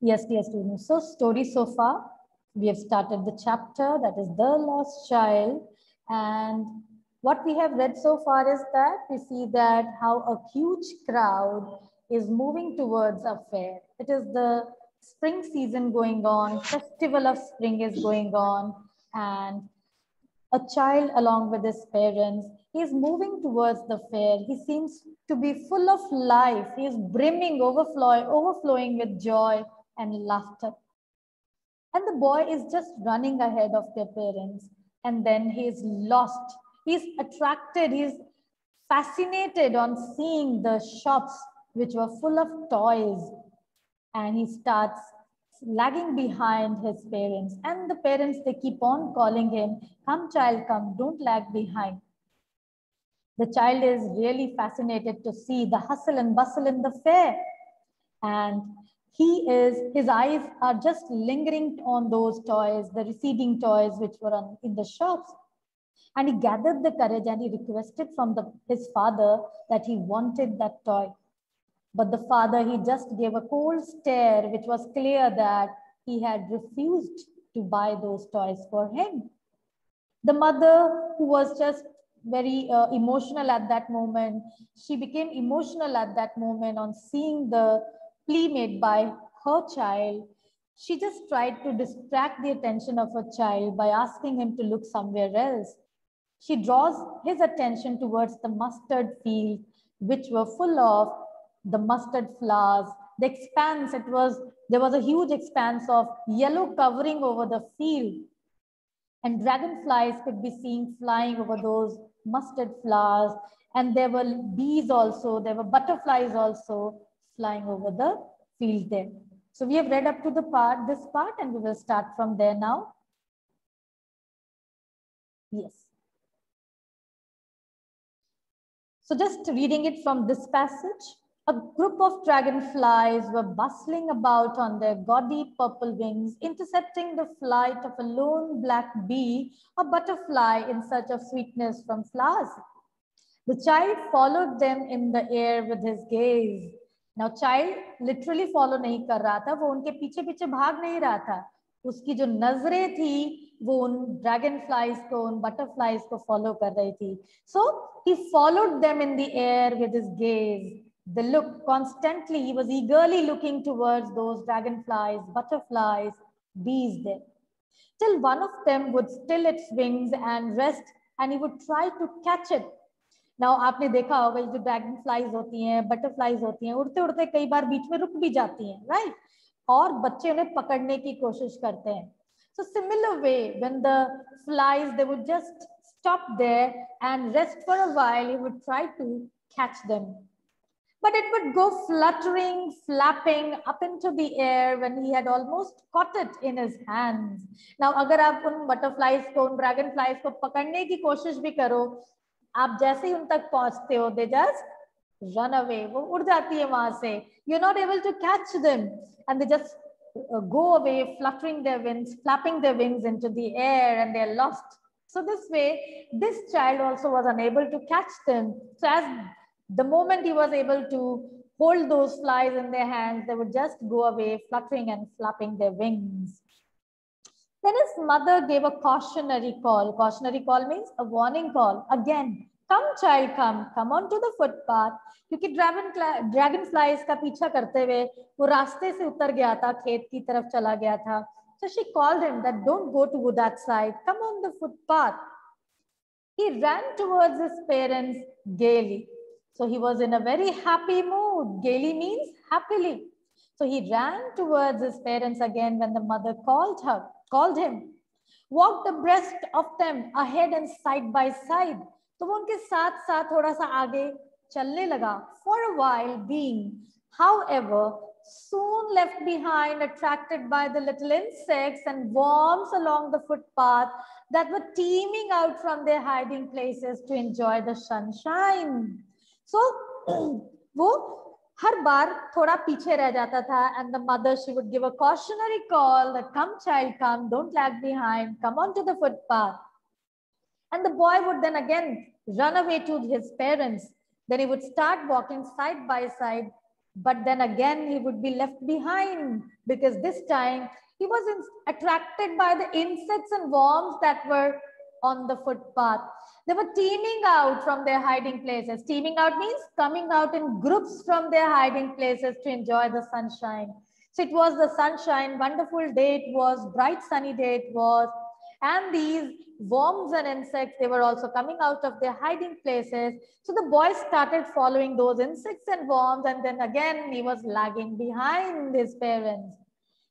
Yes, dear students. So story so far, we have started the chapter that is the lost child. And what we have read so far is that we see that how a huge crowd is moving towards a fair. It is the spring season going on, festival of spring is going on, and a child along with his parents. He is moving towards the fair. He seems to be full of life. He is brimming, overflowing with joy and laughter. And the boy is just running ahead of their parents. And then he is lost. He's attracted, he's fascinated on seeing the shops which were full of toys. And he starts lagging behind his parents. And the parents, they keep on calling him, come child, come, don't lag behind. The child is really fascinated to see the hustle and bustle in the fair. And his eyes are just lingering on those toys, the receding toys which were in the shops. And he gathered the courage and he requested from his father that he wanted that toy. But the father, he just gave a cold stare, which was clear that he had refused to buy those toys for him. The mother, who was just very emotional at that moment, she became emotional at that moment on seeing the plea made by her child. She just tried to distract the attention of her child by asking him to look somewhere else. She draws his attention towards the mustard field, which were full of the mustard flowers. The expanse, there was a huge expanse of yellow covering over the field. And dragonflies could be seen flying over those mustard flowers. And there were bees also, there were butterflies also flying over the field there. So we have read up to this part, and we will start from there now. Yes. So just reading it from this passage, a group of dragonflies were bustling about on their gaudy purple wings, intercepting the flight of a lone black bee or butterfly in search of sweetness from flowers. The child followed them in the air with his gaze. Now, child literally follow नहीं कर रहा था, वो उनके पीछे पीछे भाग नहीं रहा था. उसकी जो नजरें थी, वो उन dragonflies को, उन butterflies को follow कर रही थी. So he followed them in the air with his gaze. The look constantly, he was eagerly looking towards those dragonflies, butterflies, bees there. Till one of them would still its wings and rest, and he would try to catch it. Now, आपने देखा होगा जो dragon flies होती हैं, butterflies होती हैं, उड़ते उड़ते कई बार बीच में रुक भी जाती हैं, राइट? और बच्चे उन्हें पकड़ने की कोशिश करते हैं. So similar way, when the flies, they would just stop there and rest for a while, he would try to catch them. But it would go fluttering, flapping up into the air when he had almost caught it in his hands. Now, अगर आप उन butterflies को, उन dragonflies को पकड़ने की कोशिश भी करो, आप जैसे ही उन तक पहुंचते हो, they just run away. वो उड़ जाती है वहां से. You're not able to catch them, and they just go away, fluttering their wings, flapping their wings into the air, and they're lost. So this way, this child also was unable to catch them. So as the moment he was able to hold those flies in their hands, they would just go away, fluttering and flapping their wings. Then his mother gave a cautionary call. Cautionary call means a warning call. Again, come child, come onto the footpath. क्योंकि dragon flies का पीछा करते हुए वो रास्ते से उतर गया था, खेत की तरफ चला गया था. So she called him that don't go to that side, come on the footpath. He ran towards his parents gaily. So he was in a very happy mood. Gaily means happily. So he ran towards his parents again when the mother called him, walked abreast of them, ahead and side by side. तो वो उनके साथ साथ थोड़ा सा आगे चलने लगा. For a while being, however, soon left behind, attracted by the little insects and worms along the footpath that were teeming out from their hiding places to enjoy the sunshine. So वो हर बार थोड़ा पीछे रह जाता था, and the mother, she would give a cautionary call that come child, come, don't lag behind, come onto the footpath. And the boy would then again run away to his parents. Then he would start walking side by side But then again, he would be left behind because this time he was attracted by the insects and worms that were on the footpath. They were teeming out from their hiding places. Teeming out means coming out in groups from their hiding places to enjoy the sunshine. So it was the sunshine, wonderful day it was, bright sunny day it was. And these worms and insects, they were also coming out of their hiding places. So the boy started following those insects and worms, and then again he was lagging behind his parents.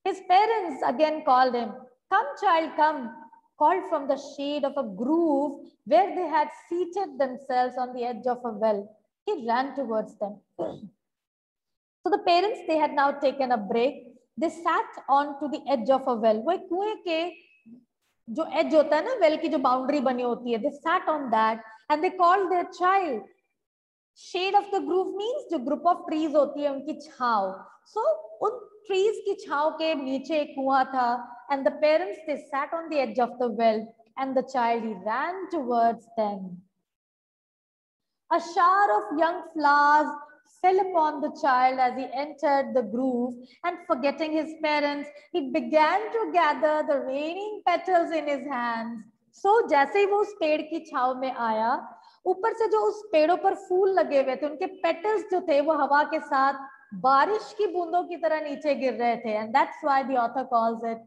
His parents again called him, "Come, child, come," called from the shade of a grove where they had seated themselves on the edge of a well. He ran towards them. So the parents, they had now taken a break. They sat on to the edge of a well. वो कुएं के जो edge होता है ना, well की जो boundary बनी होती है, they sat on that and they called their child. Shade of the grove means जो group of trees होती है उनकी छाव. So उन trees की छाव के नीचे एक कुआं था, and the parents, they sat on the edge of the well, and the child, he ran towards them. A shower of young flowers fell upon the child as he entered the grove, and forgetting his parents, he began to gather the raining petals in his hands. So जैसे ही वो उस पेड़ की छाव में आया, ऊपर से जो उस पेड़ों पर फूल लगे हुए थे, उनके पेटल्स जो थे वो हवा के साथ बारिश की बूंदों की तरह नीचे गिर रहे थे, and that's why the author calls it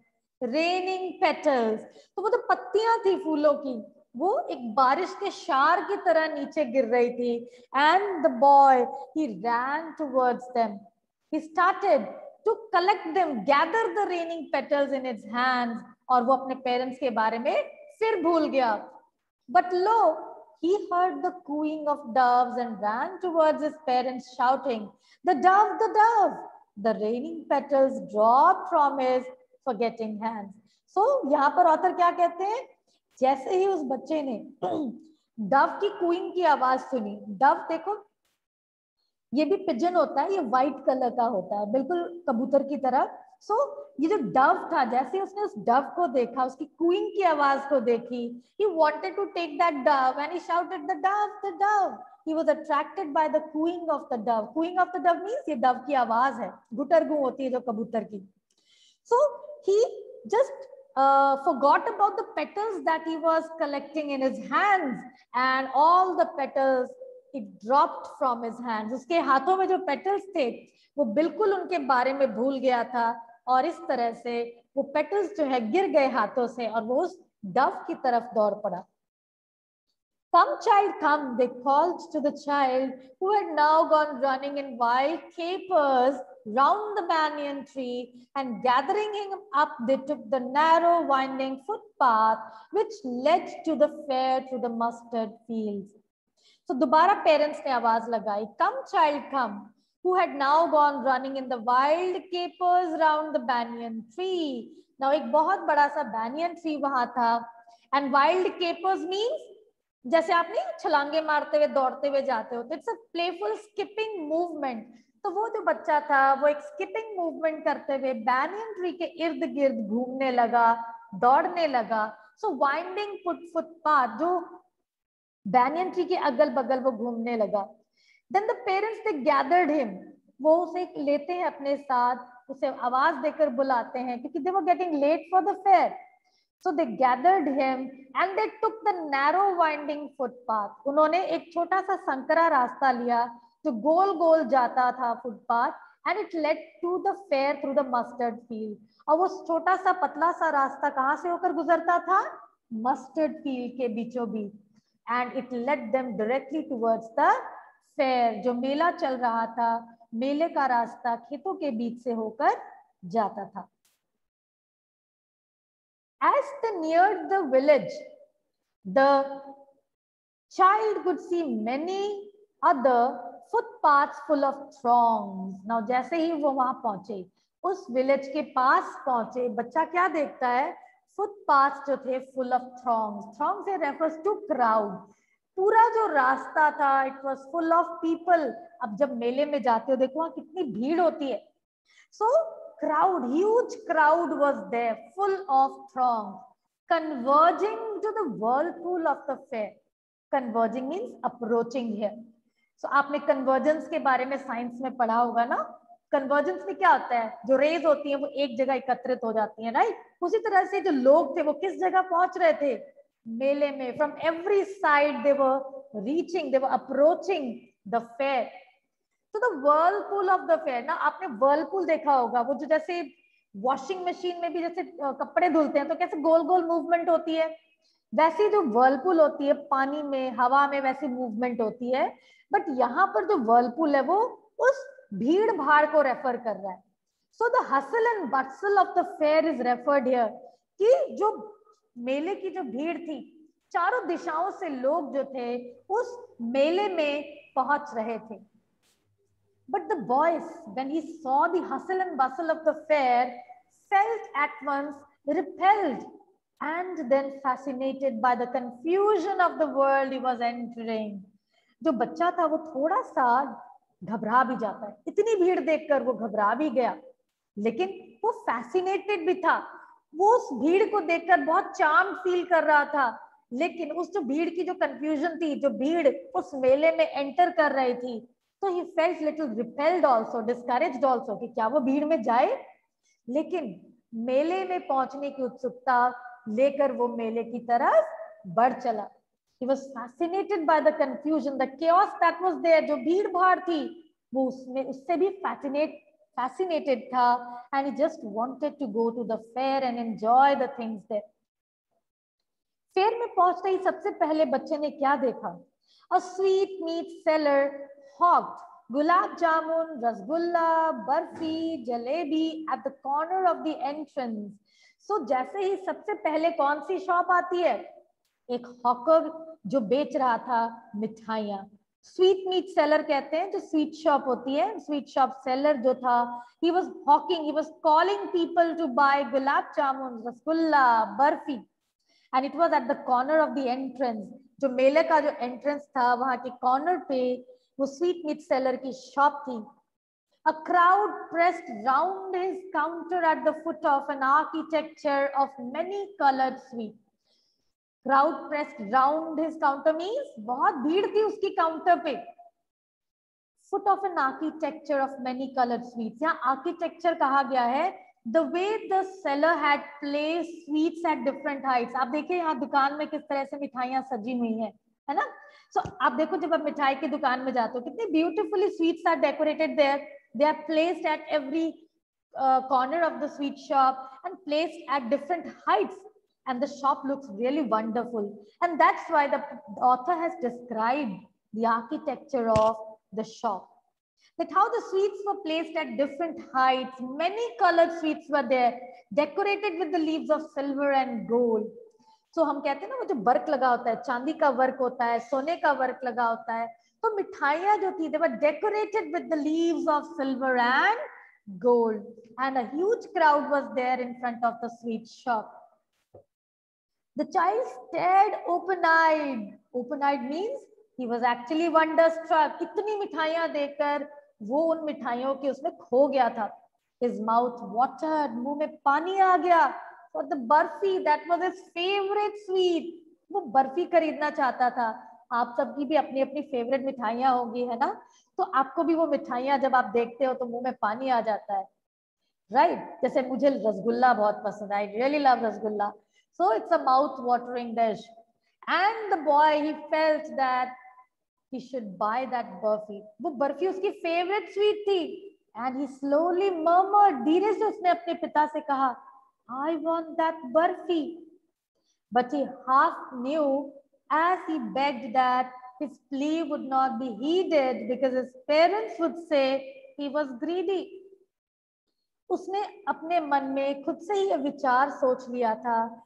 raining petals. तो वो तो पत्तियां थी फूलों की, वो एक बारिश के शार की तरह नीचे गिर रही थी. And the boy, he ran towards them. He started to collect them, gather the raining petals in his hands. और वो अपने पेरेंट्स के बारे में फिर भूल गया. But lo, he heard the cooing of doves and ran towards his parents shouting, "The dove, the dove!" The raining petals dropped from his forgetting hands. So यहाँ पर ऑथर क्या कहते हैं, जैसे ही उस बच्चे ने डव की कूइंग की आवाज सुनी. डव देखो, ये भी पिजन होता है, ये व्हाइट कलर का होता है, बिल्कुल कबूतर की तरह. सो ये जो डव था, जैसे उसने उस डव को देखा, उसकी कूइंग की आवाज को देखी, he wanted to take that dove and he shouted, "The dove, the dove!" He was attracted by the cooing of the dove. Cooing of the dove means ये डव की आवाज है, गुटरगू होती है जो कबूतर की. So he just forgot about the petals that he was collecting in his hands, and all the petals, it dropped from his hands. उसके हाथों में जो petals थे वो बिल्कुल उनके बारे में भूल गया था, और इस तरह से वो petals जो है गिर गए हाथों से, और वो उस dove की तरफ दौड़ पड़ा. "Come, child, come," they called to the child, who had now gone running in wild capers round the banyan tree, and gathering him up, they took the narrow, winding footpath which led to the fair through the mustard fields. So दोबारा parents ने आवाज लगाई, "Come, child, come," who had now gone running in the wild capers round the banyan tree. Now एक बहुत बड़ा सा banyan tree वहां था, and wild capers means जैसे आप नहीं छलांगे मारते हुए दौड़ते हुए जाते हो, तो it's a playful skipping movement. तो वो जो बच्चा था वो एक स्किपिंग मूवमेंट करते हुए बैनियन ट्री के इर्द गिर्द घूमने लगा, दौड़ने लगा. सो वाइंडिंग फुटपाथ, जो बैनियन ट्री के अगल बगल वो घूमने लगा. Then the parents, they gathered him, वो उसे लेते हैं अपने साथ, उसे आवाज देकर बुलाते हैं, क्योंकि they were getting late for the fair. So they gathered him and they took the narrow winding footpath. उन्होंने एक छोटा सा संकरा रास्ता लिया जो गोल गोल जाता था footpath, and it led to the fair through the mustard field. और वो छोटा सा पतला सा रास्ता कहाँ से होकर गुजरता था? मस्टर्ड फील्ड के बीचों बीच. And it led them directly towards the fair. जो मेला चल रहा था, मेले का रास्ता खेतों के बीच से होकर जाता था. As they neared the village, the child could see many other footpaths full of throngs. Now, जैसे ही वो वहां पहुंचे, उस विलेज के पास पहुंचे, बच्चा क्या देखता है? फुटपाथ जो थे full of throngs. Throngs refers to crowd. पूरा जो रास्ता था, it was full of people. अब जब मेले में जाते हो देखो वहां कितनी भीड़ होती है. So crowd, huge crowd was there, full of throngs, converging to the whirlpool of the fair. Converging means approaching here. सो आपने कन्वर्जेंस के बारे में साइंस में पढ़ा होगा ना। कन्वर्जेंस में क्या होता है, जो रेज होती है वो एक जगह एकत्रित हो जाती है, राइट। उसी तरह से जो लोग थे वो किस जगह पहुंच रहे थे, मेले में। From every side they were reaching, they were approaching the fair. तो the whirlpool of the fair ना, आपने वर्लपूल देखा होगा, वो जो जैसे वॉशिंग मशीन में भी जैसे कपड़े धुलते हैं तो कैसे गोल गोल मूवमेंट होती है, वैसी जो वर्लपूल होती है पानी में हवा में वैसी मूवमेंट होती है। बट यहाँ पर जो वर्लपूल है वो उस भीड़ भाड़ को रेफर कर रहा है। So the hustle and Bansal of the fair is referred here, कि जो मेले की जो भीड़ थी, चारों दिशाओं से लोग जो थे उस मेले में पहुंच रहे थे। But the boys, when he saw the hustle and bustle of the fair, felt at once repelled and then fascinated by the confusion of the world he was entering. जो बच्चा था वो थोड़ा सा घबरा भी जाता है, इतनी भीड़ देखकर वो घबरा भी गया, लेकिन वो फैसिनेटेड भी था। वो उस भीड़ को देखकर बहुत चार्म फील कर रहा था, लेकिन उस जो भीड़ की जो कंफ्यूजन थी, जो भीड़ उस मेले में एंटर कर रही थी, तो he felt little repelled also, discouraged also, कि क्या वो भीड़ में जाए। लेकिन मेले में पहुंचने की उत्सुकता लेकर वो मेले की तरफ बढ़ चला। He was fascinated by the confusion, the chaos that was there. जो भीड़ भाड़ थी वो उसमें उससे भी fascinated था, and he just wanted to go to the fair and enjoy the things there. Fair में पहुंचते ही सबसे पहले बच्चे ने क्या देखा, a sweet meat seller hawked gulab jamun, rasgulla, barfi, jalebi at the corner of the entrance. So जैसे ही सबसे पहले कौन सी शॉप आती है, एक हॉकर जो बेच रहा था मिठाइयाँ। स्वीट मीट सेलर कहते हैं जो स्वीट शॉप होती है। स्वीट शॉप सेलर जो था, he was hawking, he was calling people to buy gulab jamun, rasgulla, barfi, and it was at the corner of the entrance. जो मेले का जो एंट्रेंस था वहां के कॉर्नर पे वो स्वीट मीट सेलर की शॉप थी। A crowd pressed round his counter at the foot of an architecture of many colored sweets. Crowd pressed round his counter means बहुत भीड़ थी उसकी काउंटर पे। Foot of an architecture of many colored sweets, यहाँ architecture कहा गया है the way the seller had placed sweets at different heights. आप देखिए यहाँ दुकान में किस तरह से मिठाइयाँ सजी हुई हैं, है ना। So आप देखो जब आप मिठाई की दुकान में जाते हो कितने beautifully sweets are decorated there. They are placed at every corner of the sweet shop and placed at different heights, and the shop looks really wonderful. And that's why the author has described the architecture of the shop, that how the sweets were placed at different heights. Many colored sweets were there, decorated with the leaves of silver and gold. So हम कहते हैं ना वो जो work लगा होता है, चांदी का वर्क होता है, सोने का वर्क लगा होता है, तो मिठाइयाँ जो थी they were decorated with the leaves of silver and gold, and a huge crowd was there in front of the sweet shop. The child stared open-eyed. Open-eyed means he was actually wonderstruck. इतनी मिठाइयाँ देखकर वो उन मिठाइयों के उसमें खो गया था. His mouth watered. मुंह में पानी आ गया. For the barfi, that was his favorite sweet. वो बर्फी खरीदना चाहता था. आप सबकी भी अपनी अपनी फेवरेट मिठाइयाँ होंगी, है ना. तो आपको भी वो मिठाइयाँ जब आप देखते हो तो मुंह में पानी आ जाता है, राइट. जैसे मुझे रसगुल्ला बहुत पसंद है. I really love rasgulla. So it's a mouth-watering dish. And the boy, he felt that he should buy that barfi. वो बर्फी उसकी favorite sweet थी. And he slowly murmured. धीरे से उसने अपने पिता से कहा, I want that barfi. But he half knew as he begged that his plea would not be heeded because his parents would say he was greedy. उसने अपने मन में खुद से ही विचार सोच लिया था.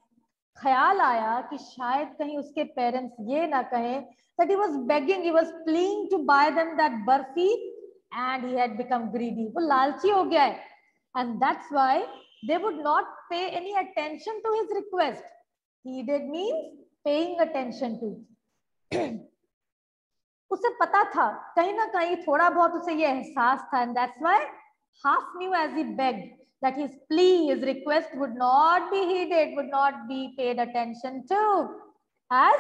ख्याल आया कि शायद कहीं उसके पेरेंट्स ये ना कहें that he was begging, he was pleading to buy them that barfi, and he had become greedy. वो लालची हो गया है, and that's why they would not pay any attention to his request. Heeded means paying attention to. उसे पता था कहीं ना कहीं थोड़ा बहुत उसे ये एहसास था, and that's why half knew as he begged that his plea, his request would not be heeded, would not be paid attention to, as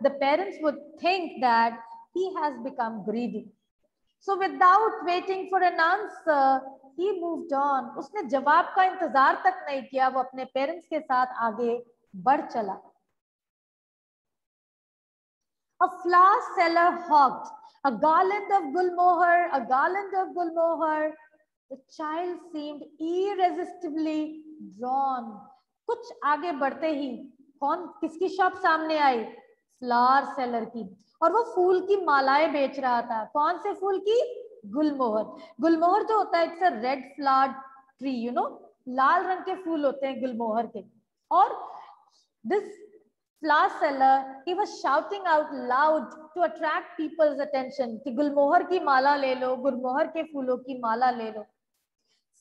the parents would think that he has become greedy. So without waiting for an answer, he moved on. उसने जवाब का इंतजार तक नहीं किया, वो अपने parents के साथ आगे बढ़ चला. A flower seller hawked a garland of gulmohar, a garland of gulmohar. The child seemed irresistibly drawn. कुछ आगे बढ़ते ही कौन किसकी शॉप सामने आई? फ्लावर सेलर की. और वो फूल की मालाएं बेच रहा था. कौन से फूल की? गुलमोहर. गुलमोहर जो होता है, it's a red flower tree, you know, लाल रंग के फूल होते हैं गुलमोहर के. और this flower seller, he was shouting out loud to attract people's attention कि गुलमोहर की माला ले लो, गुलमोहर के फूलों की माला ले लो.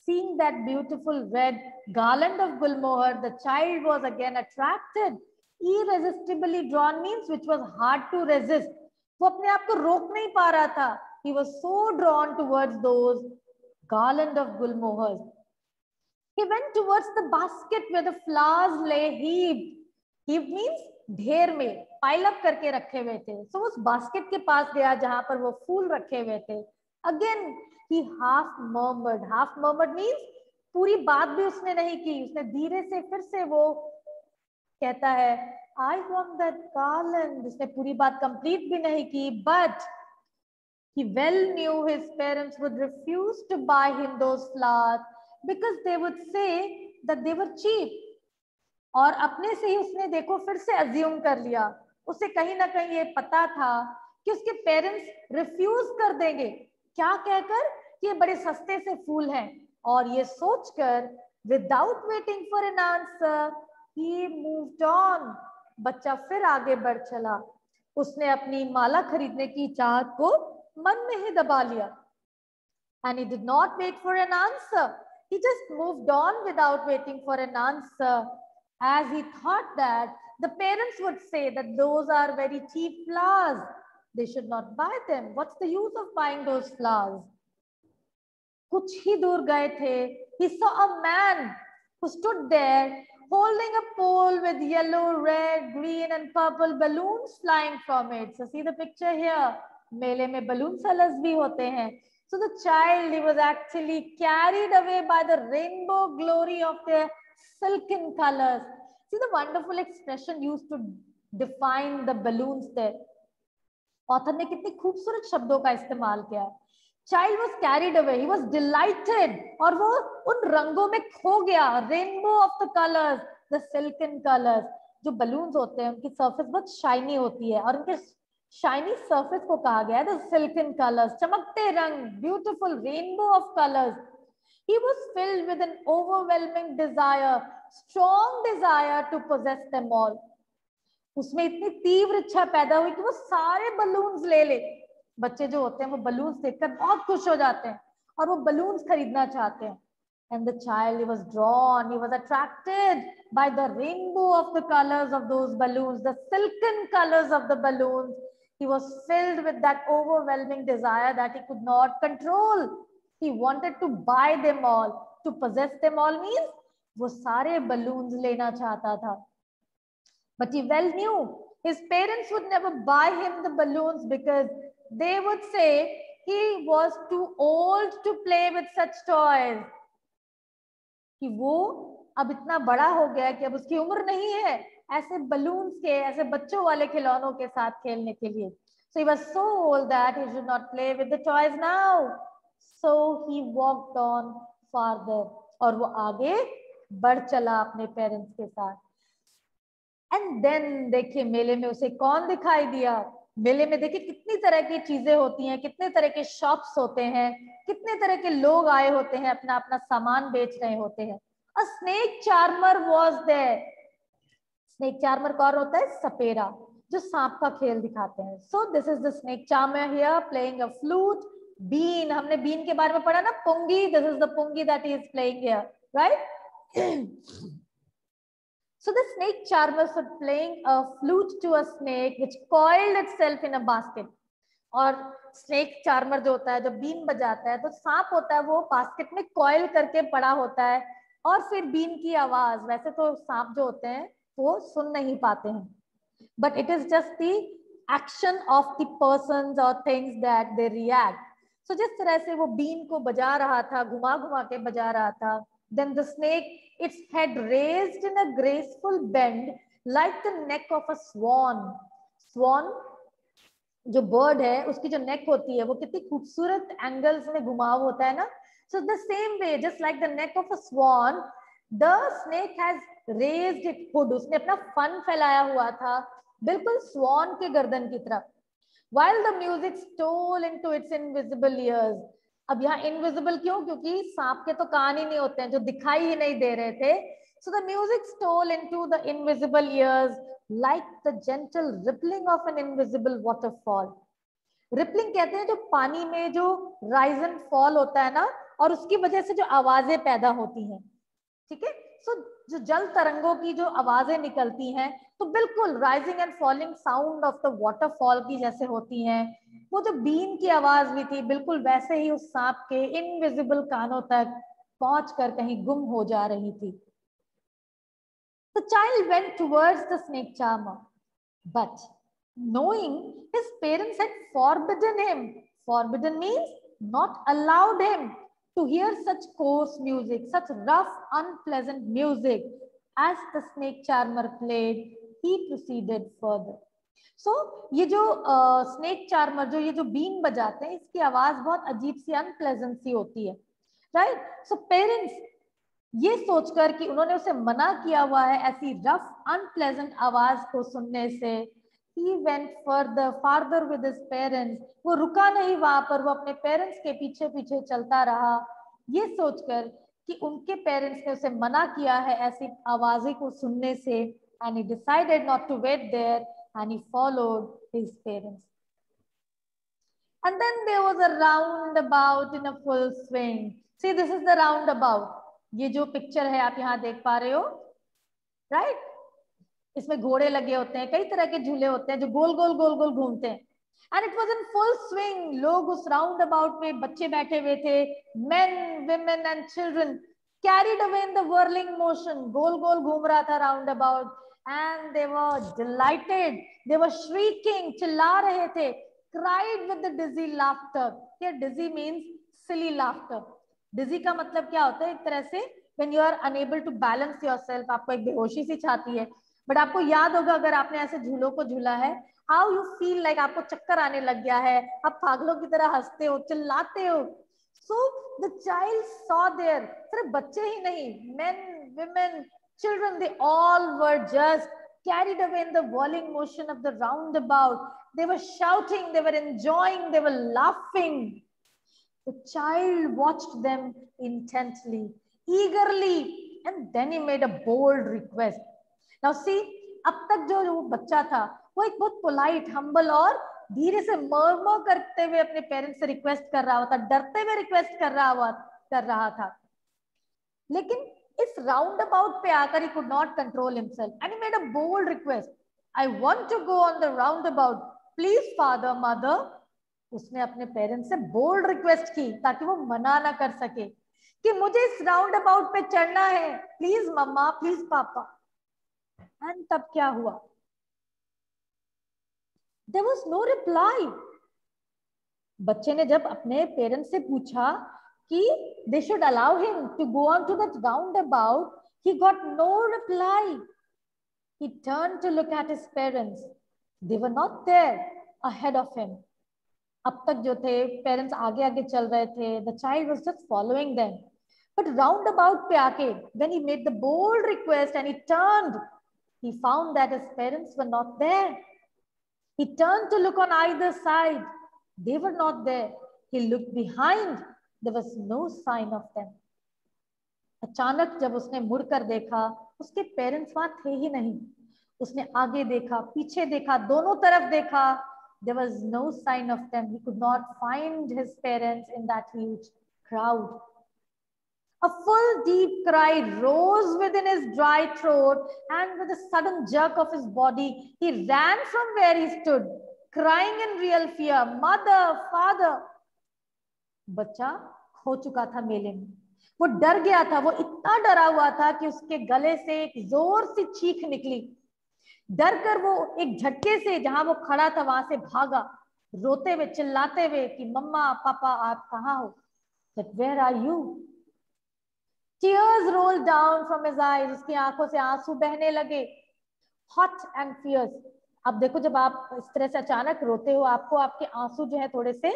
Seeing that beautiful red garland of gulmohar, the child was again attracted. Irresistibly drawn means which was hard to resist. वो अपने आप को रोक नहीं पा रहा था. He was so drawn towards those garland of gulmohars. He went towards the basket where the flowers lay heaped. Heaped means ढेर में, पाइल अप करके रखे हुए थे. So उस बास्केट के पास गया जहां पर वो फूल रखे हुए थे. Again he half murmured. Half murmured means पूरी बात भी उसने नहीं की. उसने धीरे से फिर से वो कहता है I want that garland. उसने पूरी बात कंप्लीट भी नहीं की. But he well knew his parents would refuse to buy him those flowers because they would say that they were cheap. और अपने से ही उसने देखो फिर से अज्यूम कर लिया. उसे कहीं ना कहीं ये पता था कि उसके पेरेंट्स रिफ्यूज कर देंगे. क्या कहकर? कि ये बड़े सस्ते से फूल हैं. और ये सोचकर without waiting for an answer he moved on. बच्चा फिर आगे बढ़ चला. उसने अपनी माला खरीदने की चाहत को मन में ही दबा लिया. And he did not wait for an answer. He just moved on without waiting for an answer. As he thought that the parents would say that those are very cheap flowers. They should not buy them. What's the use of buying those flowers? कुछ ही दूर गए थे. He saw a man who stood there holding a pole with yellow, red, green and purple balloons flying from it. So see the picture here. मेले में balloon sellers भी होते हैं. So the child, he was actually carried away by the rainbow glory of their silken colors. See the wonderful expression used to define the balloons there. Author ने कितनी खूबसूरत शब्दों का इस्तेमाल किया. Child was carried away. He was delighted. और वो उन रंगों में खो गया. Rainbow of the colors, the silken colors. जो balloons होते हैं उनकी surface बहुत shiny होती है और उनके shiny surface को कहा गया है the silken colors. चमकते रंग, beautiful rainbow of colors. He was filled with an overwhelming desire, strong desire to possess them all. उसमें इतनी तीव्र इच्छा पैदा हुई कि वो सारे बलून्स ले ले. बच्चे जो होते हैं वो बलून्स देखकर बहुत खुश हो जाते हैं और वो बलून्स खरीदना चाहते हैं. And the child, he was drawn, he was attracted by the rainbow of the colors of those balloons, the silken colors of the balloons. He was filled with that overwhelming desire that he could not control. He wanted to buy them all. To possess them all means वो सारे balloons लेना चाहता था. But he well knew his parents would never buy him the balloons because they would say he was too old to play with such toys. कि वो अब इतना बड़ा हो गया कि अब उसकी उम्र नहीं है ऐसे balloons के, ऐसे बच्चों वाले खिलौनों के साथ खेलने के लिए. So he was so old that he should not play with the toys now. So he walked on farther. और वो आगे बढ़ चला अपने पेरेंट्स के साथ. And then देखिए मेले में उसे कौन दिखाई दिया. मेले में देखिए कितनी तरह की चीजें होती हैं, कितने तरह के शॉप्स होते हैं, कितने तरह के लोग आए होते हैं, अपना अपना सामान बेच रहे होते हैं. A snake charmer was there. Snake charmer कौन होता है? सपेरा, जो सांप का खेल दिखाते हैं. So this is the snake charmer here playing a flute. Bean, हमने bean के बारे में पढ़ा ना, pungi. This is the pungi that he is playing here, right? So the snake charmer was playing a flute to a snake which coiled itself in a basket. और snake charmer जो होता है, जो बीन बजाता है, तो सांप होता है वो बास्केट में coil करके पड़ा होता है और फिर बीन की आवाज, वैसे तो सांप जो होते हैं वो सुन नहीं पाते हैं, but it is just the action of the persons or things that they react. So जिस तरह से वो बीन को बजा रहा था, घुमा घुमा के बजा रहा था, then the snake, its head raised in a graceful bend like the neck of a swan. Swan जो बर्ड है, उसकी जो नेक होती है वो कितनी खूबसूरत एंगल्स में घुमाव होता है ना. So the same way, just like the neck of a swan, the snake has raised its hood. उसने अपना फन फैलाया हुआ था बिल्कुल स्वान के गर्दन की तरफ. While the music stole into its invisible ears. अब यहाँ इनविजिबल क्यों? क्योंकि सांप के तो कान ही नहीं होते हैं, जो दिखाई ही नहीं दे रहे थे. So the music stole into the invisible ears like the gentle rippling of an invisible waterfall. Rippling कहते हैं जो पानी में जो राइज एंड फॉल होता है ना, और उसकी वजह से जो आवाजें पैदा होती हैं. ठीक है. सो जो जल तरंगों की जो आवाजें निकलती हैं, तो बिल्कुल rising and falling sound of the waterfall की जैसे होती हैं. वो जो बीन की आवाज भी थी, बिल्कुल वैसे ही उस सांप के इनविजिबल कानों तक पहुंचकर कहीं गुम हो जा रही थी. The child went towards the snake charmer, but knowing his parents had forbidden means not allowed him to hear such coarse music, such rough, unpleasant music. As the snake charmer played, he proceeded further. So ये जो snake charmer, जो ये जो been बजाते हैं, इसकी आवाज बहुत अजीब सी, अनप्लेजेंट सी होती है, राइट. सो पेरेंट्स ये सोचकर कि उन्होंने उसे मना किया हुआ है ऐसी रफ अनप्लेजेंट आवाज को सुनने से, he went farther with his parents. वो रुका नहीं वहां पर, वो अपने पेरेंट्स के पीछे पीछे चलता रहा, ये सोचकर कि उनके पेरेंट्स ने उसे मना किया है ऐसी आवाजें को सुनने से. And he decided not to wait there and he followed his parents. And then there was a roundabout in a full swing. See, this is the roundabout. ये जो पिक्चर है आप यहाँ देख पा रहे हो, राइट. इसमें घोड़े लगे होते हैं, कई तरह के झूले होते हैं जो गोल गोल गोल गोल घूमते हैं. And it was in full swing. लोग उस राउंड अबाउट में, बच्चे बैठे हुए थे, men, women and children, carried away in the whirling motion. गोल गोल घूम रहा था roundabout. And they were delighted, they were shrieking, चिल्ला रहे थे, cried with the dizzy laughter. Here dizzy means silly laughter. Dizzy का मतलब क्या होता है? एक तरह से when you are unable to balance yourself, आपको एक बेहोशी सी छाती है. बट आपको याद होगा अगर आपने ऐसे झूलों को झूला है, हाउ यू फील लाइक आपको चक्कर आने लग गया है, आप पागलों की तरह हंसते हो, चिल्लाते हो. So the child saw there, सिर्फ बच्चे ही नहीं, men, women, children, they all were just carried away in the whirling motion of the roundabout. They were shouting, they were enjoying, they were laughing. The child watched them intently, eagerly, and then he made a bold request. Now see, अब तक जो बच्चा था वो एक बहुत polite, humble और धीरे से मर्मर करते हुए अपने पेरेंट्स से रिक्वेस्ट कर रहा था, डरते हुए रिक्वेस्ट कर रहा था. लेकिन इस राउंड अबाउट पे आकर ही could not control himself and he made a bold request. I want to go on the roundabout. Please father, mother. उसने अपने पेरेंट्स से बोल्ड रिक्वेस्ट की ताकि वो मना ना कर सके कि मुझे इस राउंड अबाउट पे चढ़ना है, प्लीज मम्मा, प्लीज पापा. एंड तब क्या हुआ? There was no reply. बच्चे ने जब अपने पेरेंट्स से पूछा कि they should allow him to go on to that roundabout, he got no reply. He turned to look at his parents. They were not there ahead of him. अब तक जो थे पेरेंट्स आगे आगे चल रहे थे, the child was just following them. But roundabout पे आके, when he made the bold request and he turned, he found that his parents were not there. He turned to look on either side. They were not there. He looked behind. There was no sign of them. अचानक जब उसने मुड़कर देखा, उसके parents वहां थे ही नहीं. उसने आगे देखा, पीछे देखा, दोनों तरफ देखा. There was no sign of them. He could not find his parents in that huge crowd. A full deep cry rose within his dry throat, and with a sudden jerk of his body, he ran from where he stood, crying in real fear, "Mother, father!" बच्चा खो चुका था मेले में. वो डर गया था, वो इतना डरा हुआ था कि उसके गले से एक जोर सी चीख निकली. डर कर वो एक झटके से जहां वो खड़ा था वहां से भागा. रोते हुए, चिल्लाते हुए कि मम्मा पापा आप कहाँ हो, that where are you? Tears rolled down from his eyes, उसकी आंखों से आंसू बहने लगे. Hot and fierce. अब देखो जब आप इस तरह से अचानक रोते हो, आपको आपके आंसू जो है थोड़े से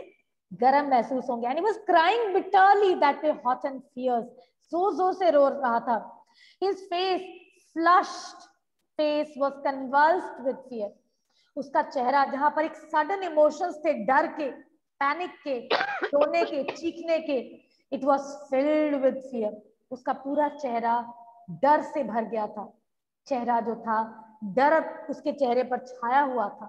गर्म महसूस होंगे. And he was crying bitterly that way, hot and fierce. जोर से रो रहा था. His face, flushed face, was convulsed with fear. उसका चेहरा जहां पर एक सडन इमोशंस थे, डर के, पैनिक के, रोने के, चीखने के, it was filled with fear. उसका पूरा चेहरा डर से भर गया था. चेहरा जो था, डर उसके चेहरे पर छाया हुआ था.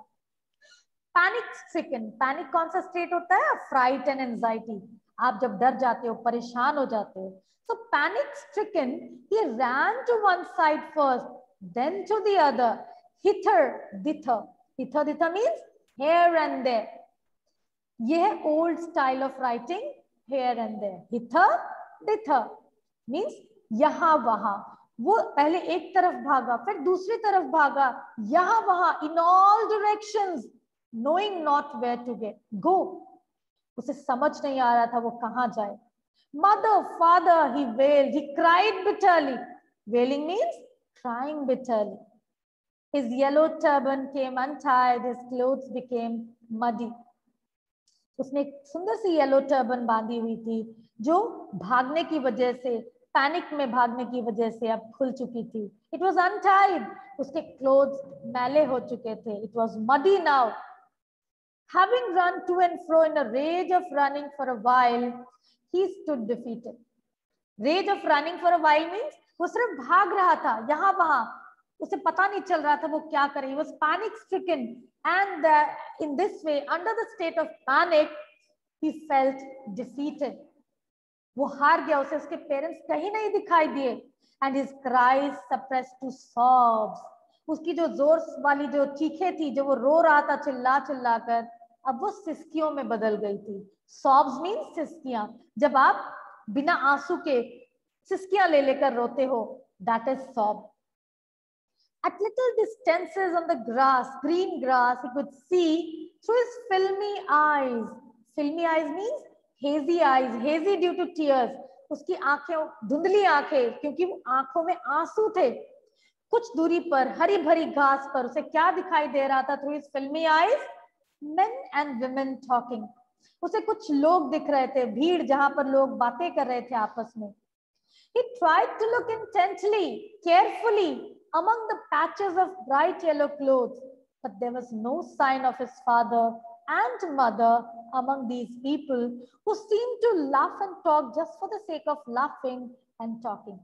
पैनिक स्ट्रिकन, पैनिक कौन सा स्टेट होता है? Fright and anxiety. आप जब डर जाते हो, परेशान हो जाते हो. So panic stricken, he ran to one side first, then to the other, hither dither. Hither dither means here and there. ये है old style of writing, here and there. Hither dither means यहाँ वहां. वो पहले एक तरफ भागा, फिर दूसरी तरफ भागा, यहाँ वहां, in all directions, knowing not where to go. उसे समझ नहीं आ रहा था वो कहाँ जाए. Mother, father, he wailed, he cried bitterly. Wailing means crying bitterly. His yellow turban came untied, his clothes became muddy. उसने एक सुंदर सी येलो टर्बन बांधी हुई थी जो भागने की वजह से, पैनिक में भागने की वजह से अब खुल चुकी थी. It was untied. उसके क्लोथ्स मैले हो चुके थे. It was muddy now. Having run to and fro in a rage of running for a while, he stood defeated. Rage of running for a while means वो सिर्फ भाग रहा था यहाँ वहां, उसे पता नहीं चल रहा था वो क्या करे. He was panic stricken, and in this way, under the state of panic, he felt defeated. वो हार गया. उसे उसके पेरेंट्स कहीं नहीं दिखाई दिए. And his cries suppressed to sobs. उसकी जो जोर वाली जो चीखें थी, जो वो रो रहा था चिल्ला चिल्ला कर, अब वो सिसकियों में बदल गई थी. Sobs means सिसकियां. जब आप बिना आंसू के सिसकियां ले लेकर रोते हो, that is sob. At little distances on the grass, green grass, he could see through his filmy eyes. Filmy eyes means hazy eyes, hazy due to tears. उसकी आंखें, धुंधली आंखें, क्योंकि वो आंखों में आंसू थे. कुछ दूरी पर हरी भरी घास पर उसे क्या दिखाई दे रहा था? Through his filmy eyes, men and women talking. उसे कुछ लोग दिख रहे थे, भीड़ जहां पर लोग बातें कर रहे थे आपस में. He tried to look intently, carefully among the patches of bright yellow clothes, but there was no sign of his father and mother among these people who seemed to laugh and talk just for the sake of laughing and talking.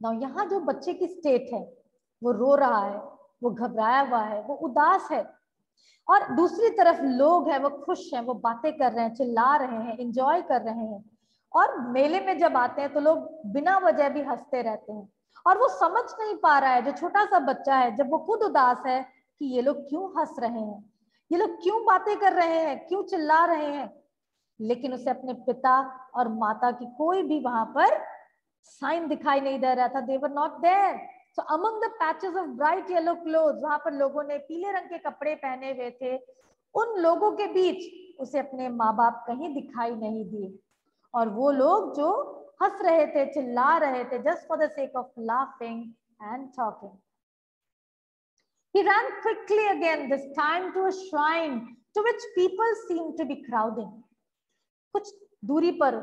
Now, यहाँ जो बच्चे की state है, वो रो रहा है, वो घबराया हुआ है, वो उदास है, और दूसरी तरफ लोग हैं, वो खुश हैं, वो बातें कर रहे हैं, चिल्ला रहे हैं, एंजॉय कर रहे हैं. और मेले में जब आते हैं तो लोग बिना वजह भी हंसते रहते हैं. और वो समझ नहीं पा रहा है, जो छोटा सा बच्चा है, जब वो खुद उदास है, कि ये लोग क्यों हंस रहे हैं, ये लोग क्यों बातें कर रहे हैं, क्यों चिल्ला रहे हैं. लेकिन उसे अपने पिता और माता की कोई भी वहां पर साइन दिखाई नहीं दे रहा था. They were not there. So among the patches of bright yellow clothes, वहां पर लोगों ने पीले रंग के कपड़े पहने हुए थे, उन लोगों के बीच उसे अपने माँ बाप कहीं दिखाई नहीं दिए. और वो लोग जो हंस रहे थे, चिल्ला रहे थे, just for the sake of laughing and talking. He ran quickly again, this time to a shrine to which people seemed to be crowding. कुछ दूरी पर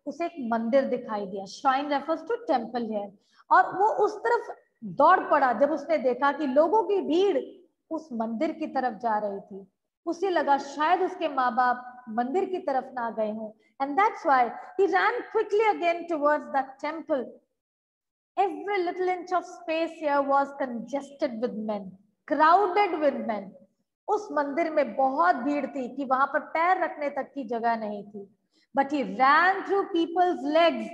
उसे एक मंदिर दिखाई दिया. Shrine refers to temple here. और वो उस तरफ दौड़ पड़ा जब उसने देखा कि लोगों की भीड़ उस मंदिर की तरफ जा रही थी. उसे लगा शायद उसके माँ बाप मंदिर की तरफ ना गए हों. And that's why he ran quickly again towards that temple. Every little inch of space here was congested with men, crowded with men. उस मंदिर में बहुत भीड़ थी कि वहां पर पैर रखने तक की जगह नहीं थी. But he ran through people's legs,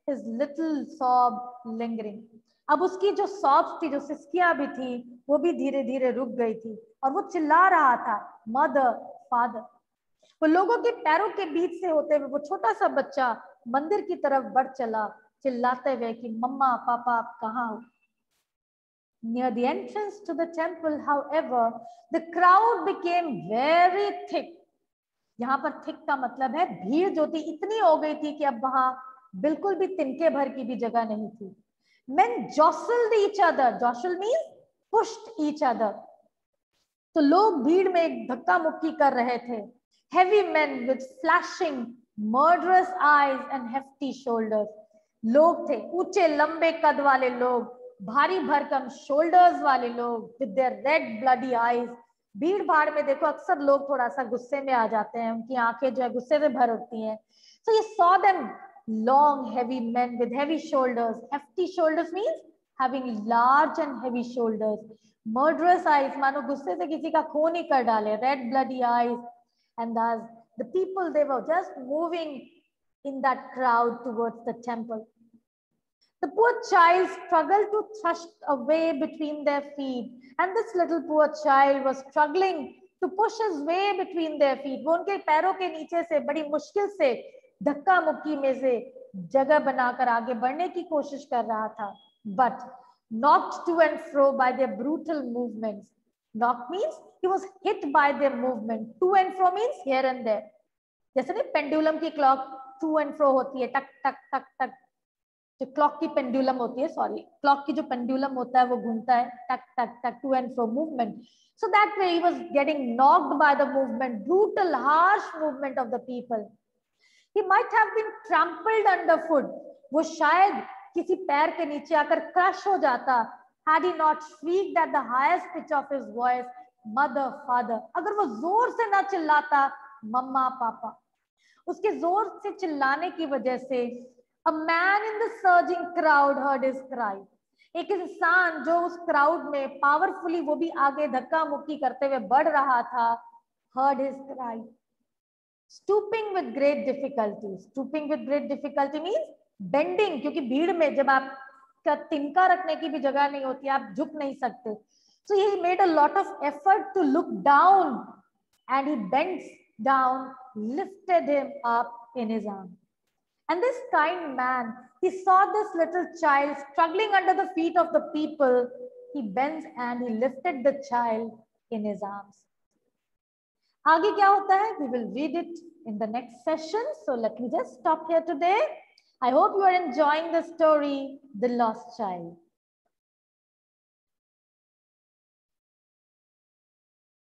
his little sob lingering. अब उसकी जो सॉब्स थी, जो सिसकियां भी थी, वो भी धीरे धीरे रुक गई थी. और वो चिल्ला रहा था, मदर, फादर. वो लोगों के पैरों के बीच से होते हुए वो छोटा सा बच्चा मंदिर की तरफ बढ़ चला, चिल्लाते हुए कि मम्मा पापा आप कहाँ हो. Near the entrance to the temple, however, the crowd became very thick. यहाँ पर थिक का मतलब है भीड़ जो थी इतनी हो गई थी कि अब वहां बिल्कुल भी तिनके भर की भी जगह नहीं थी. Men jostled each other. Jostle means pushed each other. तो लोग भीड़ में एक धक्का मुक्की कर रहे थे. Heavy men with flashing, murderous eyes and hefty shoulders. लोग थे ऊंचे लंबे कद वाले लोग, भारी भरकम शोल्डर्स वाले लोग, with their red bloody eyes. भीड़ भाड़ में देखो अक्सर लोग थोड़ा सा गुस्से में आ जाते हैं, उनकी आंखें जो है गुस्से से भर उठती हैं. So you saw them, long heavy men with heavy shoulders. Hefty shoulders means having large and heavy shoulders. Murderous eyes, मानो गुस्से से किसी का खून ही कर डाले. Red bloody eyes. And thus the people, they were just moving in that crowd towards the temple. The poor child struggled to thrust away between their feet, and this little poor child was struggling to push his way between their feet. वो उनके पैरों के नीचे से बड़ी मुश्किल से धक्का मुक्की में से जगह बनाकर आगे बढ़ने की कोशिश कर रहा था. But knocked to and fro by their brutal movements. Knock means he was hit by their movement. To and fro means here and there. जैसे नहीं पेंडुलम की क्लॉक टू एंड फ्रो होती है, टक टक टक टक. जो क्लॉक की पेंडुलम होती है, सॉरी, क्लॉक की जो पेंडुलम होता है वो घूमता है, टक टक टक, to and fro movement. So that way he was getting knocked by the movement, brutal, harsh movement of the people. He might have been trampled underfoot. वो शायद किसी पैर के नीचे आकर क्रश हो जाता. Had he not shrieked at the highest pitch of his voice, mother, father. अगर वो जोर से ना चिल्लाता, मम्मा, पापा. उसके जोर से चिल्लाने की वजह से a man in the surging crowd heard his cry. एक इंसान जो उस क्राउड में पावरफुली वो भी आगे धक्का मुक्की करते हुए बढ़ रहा था, heard his cry. Stooping with great difficulty. Stooping with great difficulty means bending, क्योंकि भीड़ में जब आप का तिनका रखने की भी जगह नहीं होती, आप झुक नहीं सकते. So he made a lot of effort to look down, and he bends down, lifted him up in his arms. And this kind man, he saw this little child struggling under the feet of the people. He bends and he lifted the child in his arms. आगे क्या होता है? We will read it in the next session. So let me just stop here today. I hope you are enjoying the story, The Lost Child.